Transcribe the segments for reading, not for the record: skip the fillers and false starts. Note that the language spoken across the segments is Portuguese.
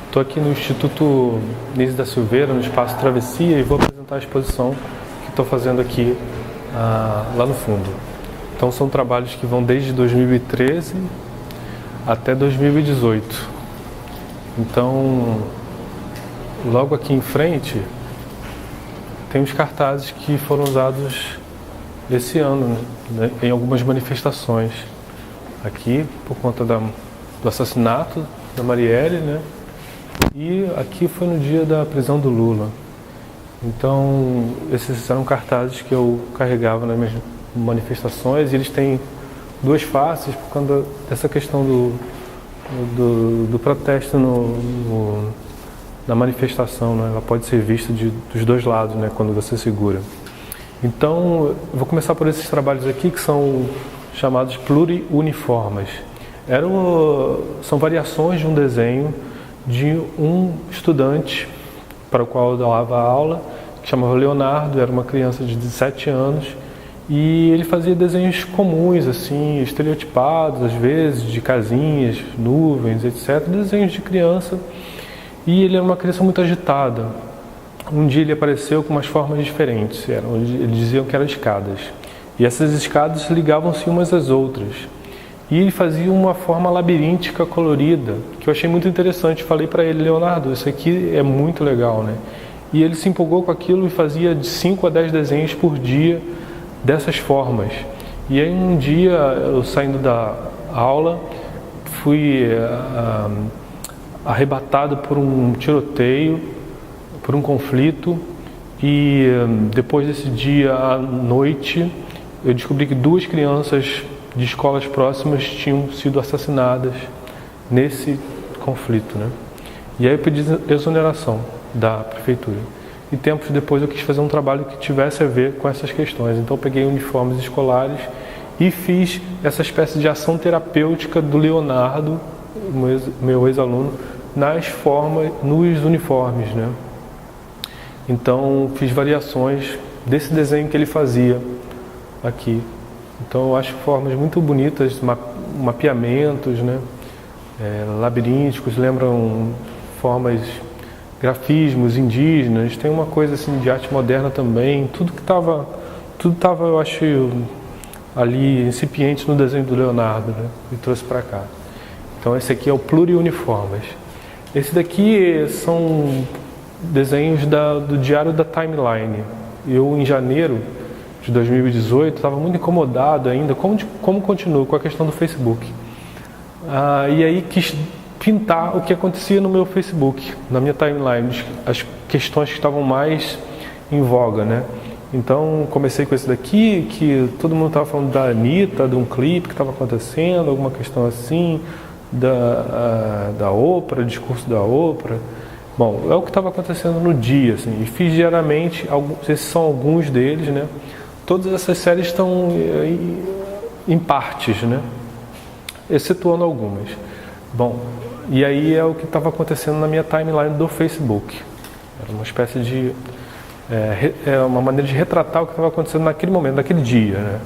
Estou aqui no Instituto Nise da Silveira, no Espaço Travessia, e vou apresentar a exposição que estou fazendo aqui lá no fundo. Então são trabalhos que vão desde 2013 até 2018. Então, logo aqui em frente, tem os cartazes que foram usados esse ano, né, em algumas manifestações. Aqui, por conta do assassinato da Marielle, né? E aqui foi no dia da prisão do Lula. Então, esses eram cartazes que eu carregava nas minhas manifestações, e eles têm duas faces por conta dessa questão do protesto na manifestação, né? Ela pode ser vista dos dois lados, né, quando você segura. Então, eu vou começar por esses trabalhos aqui, que são chamados pluriuniformes. São variações de um desenho de um estudante para o qual eu dava aula, que chamava Leonardo, era uma criança de 17 anos, e ele fazia desenhos comuns, assim, estereotipados, às vezes, de casinhas, nuvens, etc., desenhos de criança, e ele era uma criança muito agitada. Um dia ele apareceu com umas formas diferentes, eles diziam que eram escadas, e essas escadas ligavam-se umas às outras. E ele fazia uma forma labiríntica colorida, que eu achei muito interessante. Falei para ele: Leonardo, isso aqui é muito legal, né? E ele se empolgou com aquilo e fazia de 5 a 10 desenhos por dia dessas formas. E aí um dia, eu saindo da aula, fui arrebatado por um tiroteio, por um conflito, e depois desse dia à noite, eu descobri que 2 crianças de escolas próximas tinham sido assassinadas nesse conflito, né? E aí eu pedi exoneração da prefeitura. E tempos depois eu quis fazer um trabalho que tivesse a ver com essas questões. Então eu peguei uniformes escolares e fiz essa espécie de ação terapêutica do Leonardo, meu ex-aluno, nos uniformes, né? Então fiz variações desse desenho que ele fazia aqui. Então eu acho formas muito bonitas, mapeamentos, né? Labirínticos, lembram formas, grafismos indígenas. Tem uma coisa assim de arte moderna também. Tudo estava, eu acho, ali incipiente no desenho do Leonardo, né? E trouxe para cá. Então esse aqui é o pluriuniformes. Esse daqui são desenhos do diário da Timeline. Eu, em janeiro de 2018, estava muito incomodado ainda, como continuo com a questão do Facebook. E aí quis pintar o que acontecia no meu Facebook, na minha timeline, as questões que estavam mais em voga, né? Então comecei com esse daqui, que todo mundo estava falando da Anitta, de um clipe que estava acontecendo, alguma questão assim, da Oprah, discurso da Oprah. Bom, é o que estava acontecendo no dia, assim, e fiz diariamente, esses são alguns deles, né? Todas essas séries estão em partes, né? Excetuando algumas. Bom, e aí é o que estava acontecendo na minha timeline do Facebook. Era uma espécie de... uma maneira de retratar o que estava acontecendo naquele momento, naquele dia, né?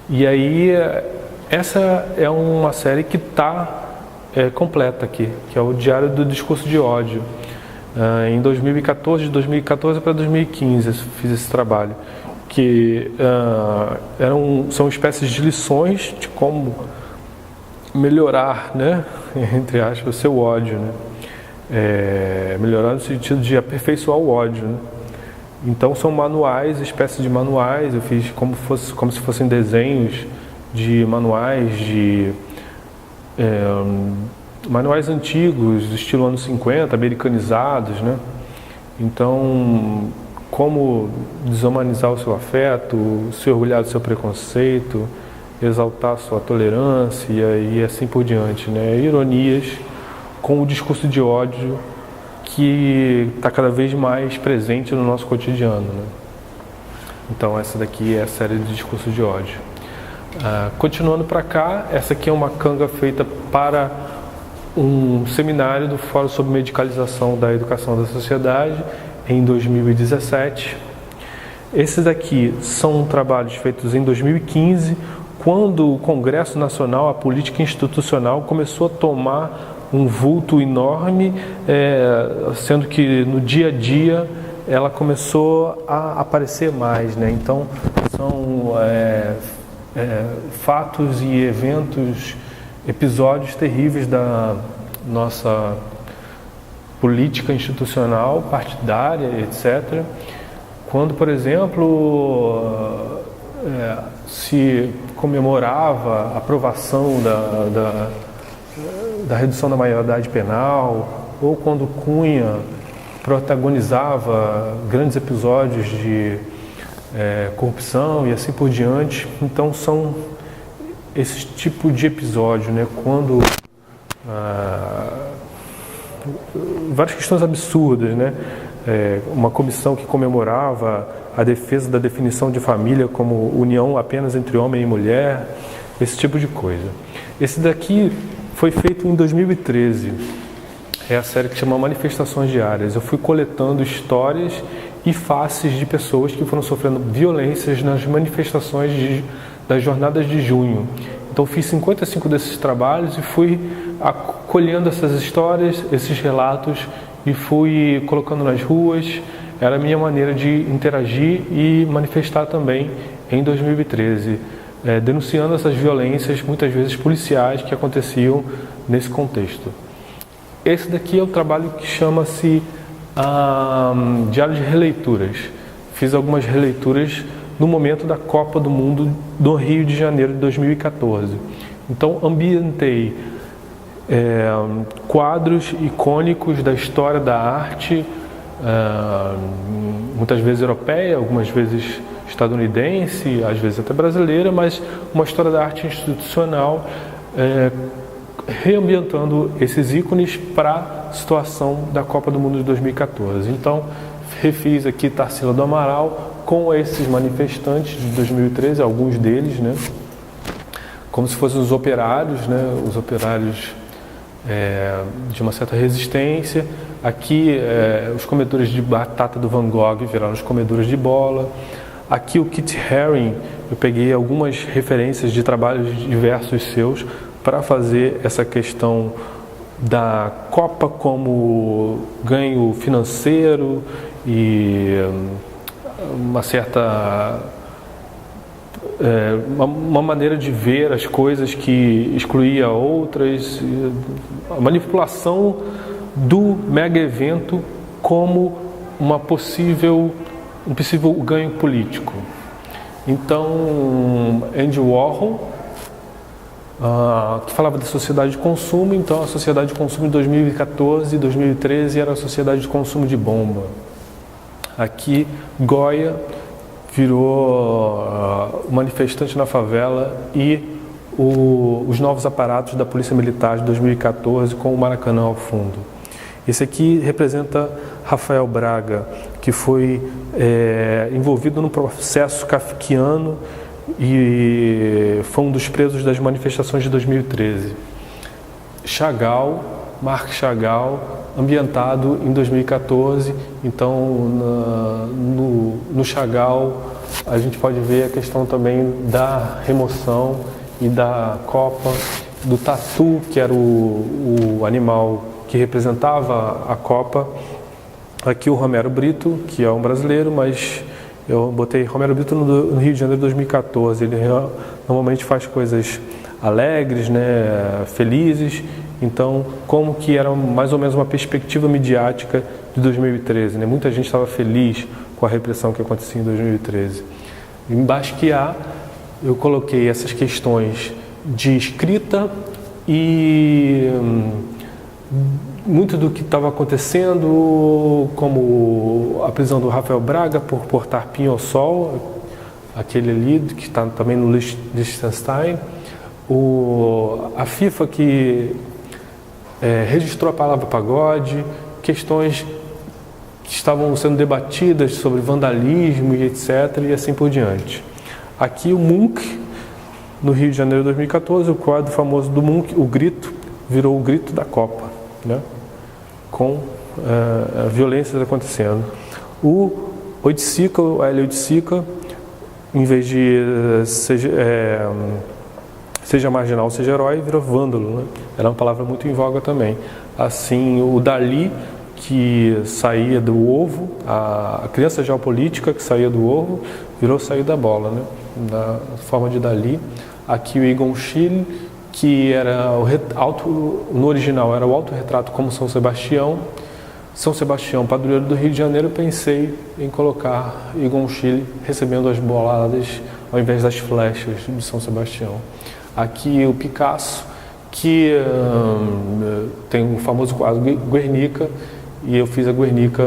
E aí, essa é uma série que está completa aqui, que é o Diário do Discurso de Ódio. Em 2014, de 2014 para 2015, eu fiz esse trabalho, que são espécies de lições de como melhorar, né, entre aspas, o seu ódio, né? Melhorar no sentido de aperfeiçoar o ódio, né? Então são manuais, espécies de manuais. Eu fiz como se fossem desenhos de manuais manuais antigos, estilo anos 50, americanizados, né? Então, como desumanizar o seu afeto, se orgulhar do seu preconceito, exaltar a sua tolerância e assim por diante, né? Ironias com o discurso de ódio que está cada vez mais presente no nosso cotidiano, né? Então essa daqui é a série de discurso de ódio. Continuando para cá, essa aqui é uma canga feita para um seminário do Fórum sobre Medicalização da Educação da Sociedade em 2017. Esses daqui são trabalhos feitos em 2015, quando o Congresso Nacional, a política institucional, começou a tomar um vulto enorme, sendo que no dia a dia ela começou a aparecer mais, né? Então são fatos e eventos, episódios terríveis da nossa política institucional, partidária, etc. Quando, por exemplo, se comemorava a aprovação da redução da maioridade penal, ou quando Cunha protagonizava grandes episódios de corrupção e assim por diante. Então são esse tipo de episódio, né? Quando várias questões absurdas, né? Uma comissão que comemorava a defesa da definição de família como união apenas entre homem e mulher, esse tipo de coisa. Esse daqui foi feito em 2013, é a série que chama Manifestações Diárias. Eu fui coletando histórias e faces de pessoas que foram sofrendo violências nas manifestações das jornadas de junho. Então fiz 55 desses trabalhos e fui acolhendo essas histórias, esses relatos, e fui colocando nas ruas. Era a minha maneira de interagir e manifestar também em 2013, denunciando essas violências, muitas vezes policiais, que aconteciam nesse contexto. Esse daqui é o trabalho que chama-se Diário de Releituras. Fiz algumas releituras no momento da Copa do Mundo do Rio de Janeiro de 2014. Então ambientei quadros icônicos da história da arte, muitas vezes europeia, algumas vezes estadunidense, às vezes até brasileira, mas uma história da arte institucional, reambientando esses ícones para a situação da Copa do Mundo de 2014. Então refiz aqui Tarsila do Amaral com esses manifestantes de 2013, alguns deles, né, como se fossem os operários, né, os operários de uma certa resistência. Aqui os comedores de batata do Van Gogh viraram os comedores de bola. Aqui o Kit Haring, eu peguei algumas referências de trabalhos diversos seus para fazer essa questão da Copa como ganho financeiro e uma certa uma maneira de ver as coisas que excluía outras, a manipulação do mega evento como um possível ganho político. Então Andy Warhol, que falava da sociedade de consumo. Então a sociedade de consumo de 2014 e 2013 era a sociedade de consumo de bomba. Aqui Goya virou manifestante na favela e os novos aparatos da Polícia Militar de 2014 com o Maracanã ao fundo. Esse aqui representa Rafael Braga, que foi envolvido no processo kafkiano e foi um dos presos das manifestações de 2013. Chagall, Marc Chagall, ambientado em 2014. Então no Chagall a gente pode ver a questão também da remoção e da Copa, do tatu, que era o animal que representava a Copa. Aqui o Romero Brito, que é um brasileiro, mas eu botei Romero Brito no Rio de Janeiro de 2014. Ele normalmente faz coisas alegres, né, felizes. Então, como que era mais ou menos uma perspectiva midiática de 2013, né? Muita gente estava feliz com a repressão que acontecia em 2013. Em Basquiat, eu coloquei essas questões de escrita e muito do que estava acontecendo, como a prisão do Rafael Braga por portar pinho ao sol, aquele ali que está também no Liechtenstein, a FIFA que registrou a palavra pagode, questões que estavam sendo debatidas sobre vandalismo e etc, e assim por diante. Aqui o Munch, no Rio de Janeiro de 2014, o quadro famoso do Munch, O Grito, virou o grito da Copa, né? Com violências acontecendo. O Oiticica, o Hélio Oiticica, em vez de se seja marginal, seja herói, virou vândalo, né? Era uma palavra muito em voga também. Assim, o Dalí, que saía do ovo, a criança geopolítica que saía do ovo, virou sair da bola, né? Da forma de Dalí. Aqui o Egon Schiele, que era no original era o autorretrato como São Sebastião. São Sebastião, padroeiro do Rio de Janeiro, pensei em colocar Egon Schiele recebendo as boladas ao invés das flechas de São Sebastião. Aqui o Picasso, que tem o famoso quadro Guernica, e eu fiz a Guernica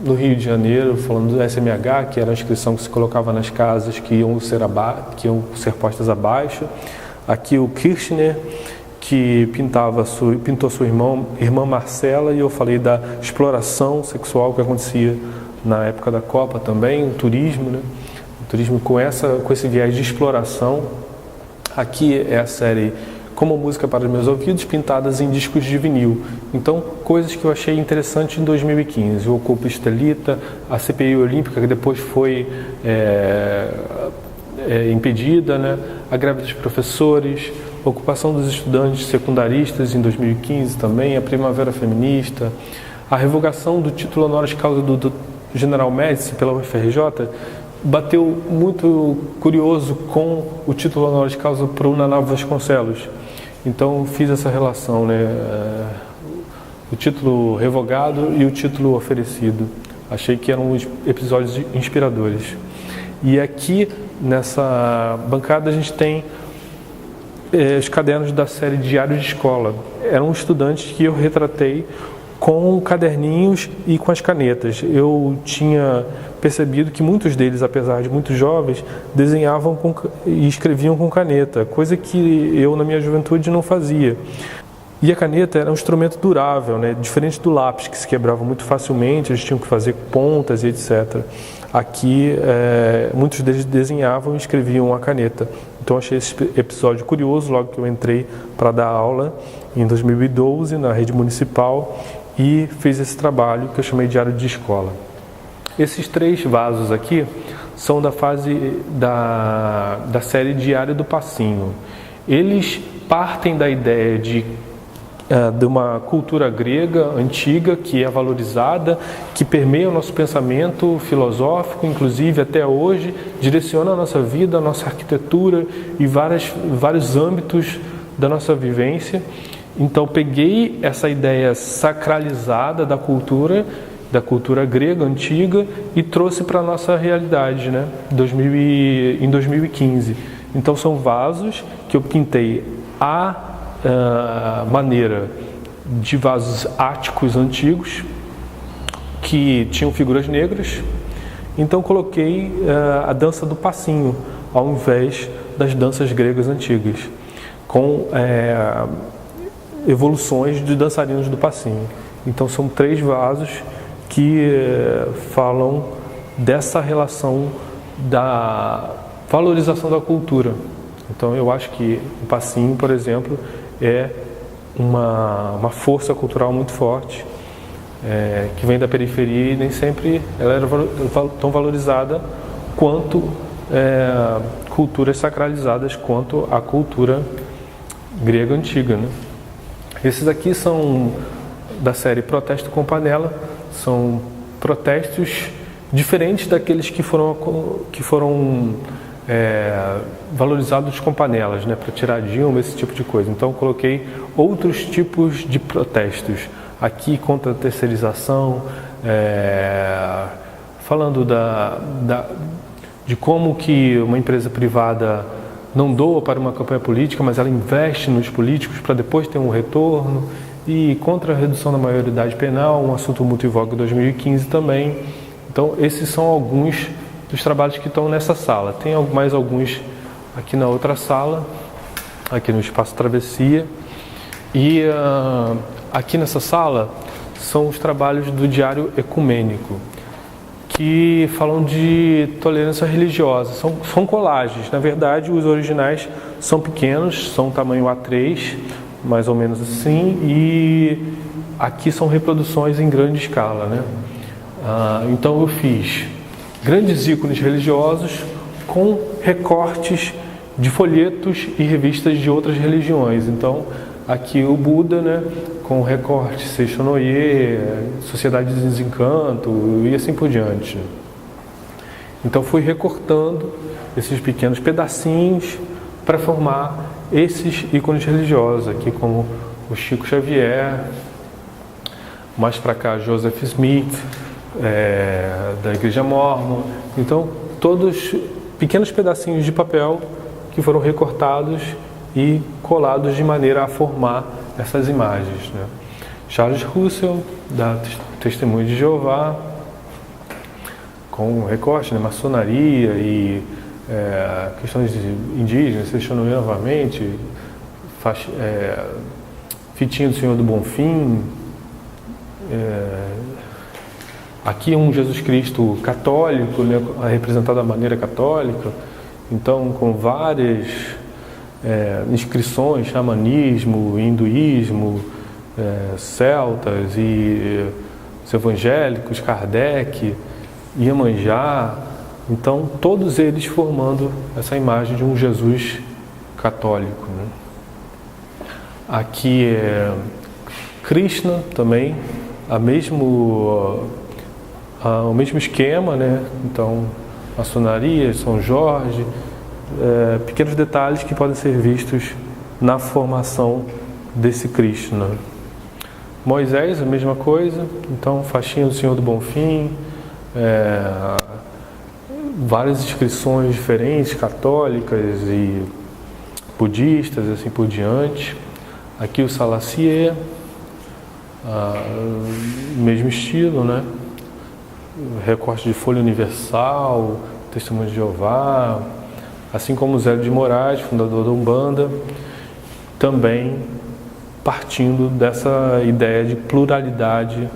no Rio de Janeiro, falando do SMH, que era a inscrição que se colocava nas casas que iam ser postas abaixo. Aqui o Kirchner, que pintou sua irmã Marcela, e eu falei da exploração sexual que acontecia na época da Copa também, o turismo, né? O turismo com esse viés de exploração. Aqui é a série Como Música para os Meus Ouvidos, pintadas em discos de vinil. Então, coisas que eu achei interessante em 2015. O Ocupa Estelita, a CPI Olímpica, que depois foi impedida, né? A greve dos professores, a ocupação dos estudantes secundaristas em 2015 também, a Primavera Feminista, a revogação do título honoris causa do General Médici pela UFRJ, bateu muito curioso com o título honoris causa para o Naná Vasconcelos. Então fiz essa relação, né? O título revogado e o título oferecido. Achei que eram episódios inspiradores. E aqui nessa bancada a gente tem os cadernos da série Diário de Escola. Eram estudantes que eu retratei com caderninhos e com as canetas. Eu tinha percebido que muitos deles, apesar de muito jovens, desenhavam e escreviam com caneta, coisa que eu na minha juventude não fazia. E a caneta era um instrumento durável, né? Diferente do lápis, que se quebrava muito facilmente, eles tinham que fazer pontas e etc. Aqui, muitos deles desenhavam e escreviam a caneta. Então, achei esse episódio curioso, logo que eu entrei para dar aula, em 2012, na rede municipal, e fiz esse trabalho que eu chamei de Diário de Escola. Esses 3 vasos aqui são da fase da série Diário do Passinho. Eles partem da ideia de uma cultura grega antiga que é valorizada, que permeia o nosso pensamento filosófico, inclusive até hoje, direciona a nossa vida, a nossa arquitetura e vários âmbitos da nossa vivência. Então peguei essa ideia sacralizada da cultura grega antiga e trouxe para a nossa realidade, né? Em 2015. Então são vasos que eu pintei maneira de vasos áticos antigos que tinham figuras negras. Então coloquei a dança do passinho ao invés das danças gregas antigas, com evoluções de dançarinos do passinho. Então são 3 vasos que falam dessa relação da valorização da cultura. Então eu acho que o passinho, por exemplo, é uma força cultural muito forte, que vem da periferia e nem sempre ela era tão valorizada quanto culturas sacralizadas quanto a cultura grega antiga, né? Esses aqui são da série Protesto com Panela, são protestos diferentes daqueles que foram valorizados com panelas, né, para tirar Dilma, esse tipo de coisa. Então coloquei outros tipos de protestos aqui contra a terceirização, falando de como que uma empresa privada não doa para uma campanha política, mas ela investe nos políticos para depois ter um retorno, e contra a redução da maioridade penal, um assunto muito em voga em 2015 também. Então esses são alguns dos trabalhos que estão nessa sala. Tem mais alguns aqui na outra sala, aqui no Espaço Travessia. E aqui nessa sala são os trabalhos do Diário Ecumênico, que falam de tolerância religiosa. São colagens. Na verdade, os originais são pequenos, são tamanho A3, mais ou menos assim, e aqui são reproduções em grande escala, né? Então eu fiz grandes ícones religiosos com recortes de folhetos e revistas de outras religiões. Então, aqui o Buda, né, com recorte Seishonoye, Sociedade de Desencanto e assim por diante. Então, fui recortando esses pequenos pedacinhos para formar esses ícones religiosos, aqui como o Chico Xavier, mais para cá Joseph Smith, da Igreja Mórmon. Então, todos pequenos pedacinhos de papel que foram recortados e colados de maneira a formar essas imagens, né? Charles Russell, da Testemunho de Jeová, com recorte, né? Maçonaria e questões indígenas, Seishonoye novamente, fitinha do Senhor do Bonfim, aqui um Jesus Cristo católico, né, representado da maneira católica, então com várias inscrições, xamanismo, hinduísmo, celtas e os evangélicos, Kardec, Iemanjá, então todos eles formando essa imagem de um Jesus católico, né? Aqui é Krishna também, o mesmo esquema, né? Então, maçonaria, São Jorge, pequenos detalhes que podem ser vistos na formação desse Krishna. Moisés, a mesma coisa, então, faixinha do Senhor do Bonfim, várias inscrições diferentes, católicas e budistas, assim por diante. Aqui o Salacier, mesmo estilo, né? Recorte de folha universal, Testemunho de Jeová, assim como o Zélio de Moraes, fundador da Umbanda, também partindo dessa ideia de pluralidade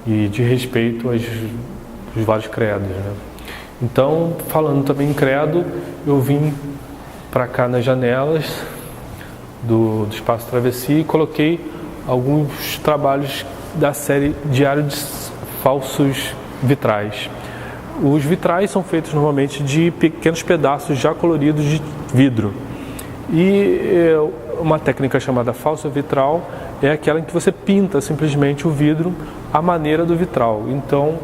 e de respeito aos vários credos, né? Então, falando também em credo, eu vim para cá nas janelas do Espaço Travessia e coloquei alguns trabalhos da série Diário de Falsos Vitrais. Os vitrais são feitos normalmente de pequenos pedaços já coloridos de vidro. E uma técnica chamada falso vitral é aquela em que você pinta simplesmente o vidro à maneira do vitral. Então,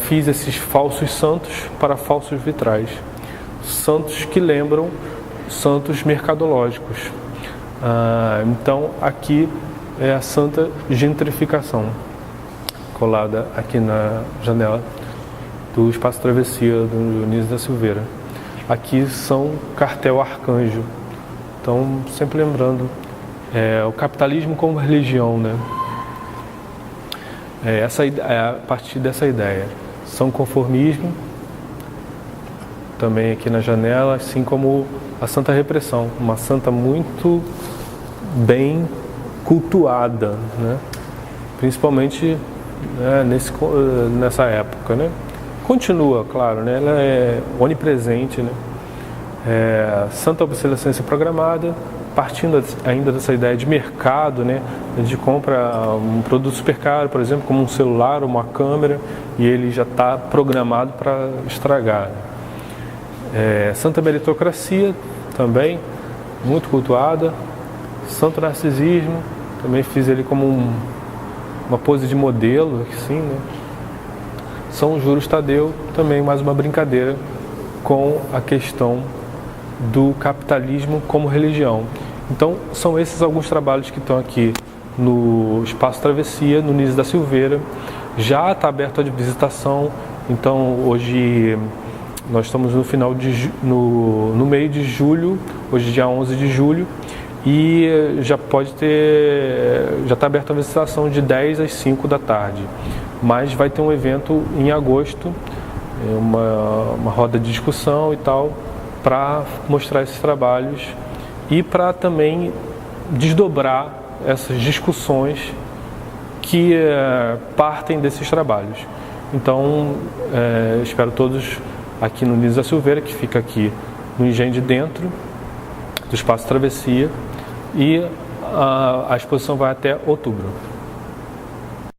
fiz esses falsos santos para falsos vitrais. Santos que lembram santos mercadológicos. Então, aqui é a Santa Gentrificação, colada aqui na janela do Espaço Travessia do Dionísio da Silveira. Aqui são cartel arcanjo. Então, sempre lembrando, o capitalismo como religião, né? A partir dessa ideia. São conformismo, também aqui na janela, assim como a Santa Repressão, uma santa muito bem cultuada, né? Principalmente, né, nessa época, né? Continua, claro, né? Ela é onipresente, né? Santa Obsolescência Programada, partindo ainda dessa ideia de mercado, né? De compra um produto super caro, por exemplo, como um celular ou uma câmera, e ele já está programado para estragar. Santa Meritocracia, também, muito cultuada. Santo Narcisismo, também fiz ele como uma pose de modelo, assim, né? São Juros Tadeu, também mais uma brincadeira com a questão do capitalismo como religião. Então, são esses alguns trabalhos que estão aqui no Espaço Travessia, no Dionísio da Silveira. Já está aberto a visitação, então hoje nós estamos no final no meio de julho, hoje dia 11 de julho, e já está aberto a visitação de 10 às 5 da tarde. Mas vai ter um evento em agosto, uma roda de discussão e tal, para mostrar esses trabalhos e para também desdobrar essas discussões que partem desses trabalhos. Então, espero todos aqui no Dionísio da Silveira, que fica aqui no Engenho de Dentro, do Espaço Travessia, e a exposição vai até outubro.